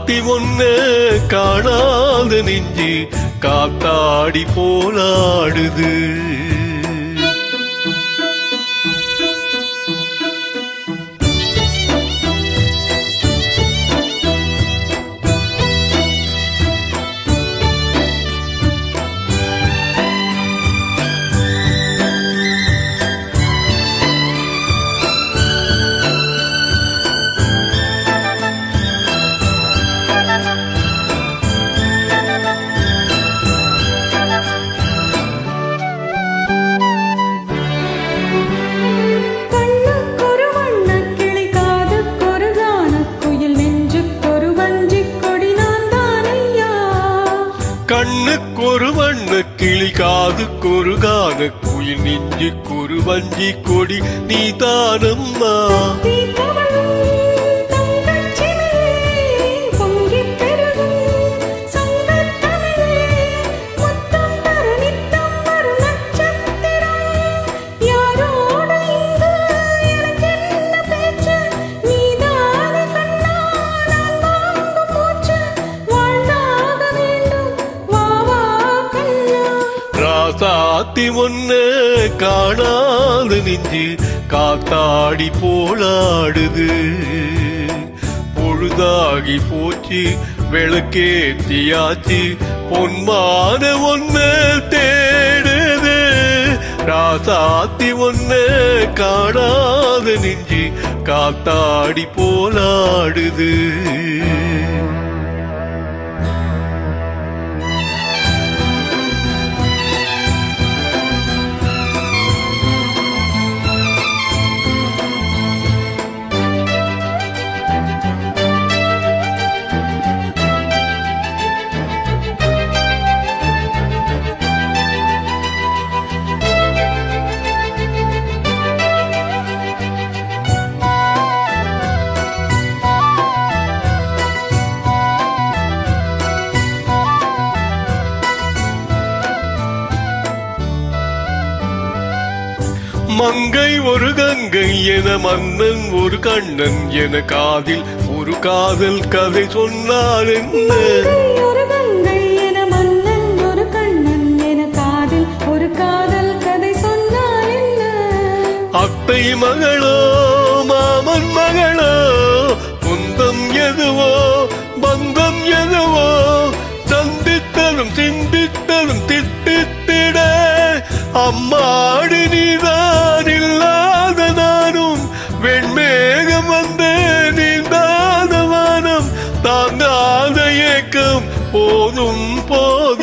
ராசாத்தி ஒன்ன காணாத நெஞ்சு காத்தாடி போலாடுது. கண்ணுக்கொரு வண்ண கிளி காதுக்கொரு கான குயில் நெஞ்சுக்கொரு வஞ்சி கொடி நீ தானம்மா. ராசாத்தி ஒன்ன காணாத நெஞ்சு காத்தாடி போலாடுது. பொழுதாகி போச்சு விளக்கேத்தியாச்சு பொன்மான ஒன்ன தேடுது. ராசாத்தி ஒன்ன காணாத நெஞ்சு காத்தாடி போலாடுது. மங்கை ஒரு கங்கை என மன்னன் ஒரு கண்ணன் என காதில் ஒரு காதல் கதை சொன்னார் என்ன. ஒரு கங்கை என மன்னன் ஒரு கண்ணன் என காதில் ஒரு காதல் கதை சொன்னார் என்ன. அத்தை மகளோ மாமன் மகளோ சொந்தம் எதுவோ பந்தம் எதுவோ சந்தித்ததும் சிந்தித்ததும் திட்டித்திட அம்மாடி நீதான் இல்லாத நானும் வெண்மேகம் வந்து நீந்தாத வானம் தாங்காத ஏக்கம் போதும் போதும்.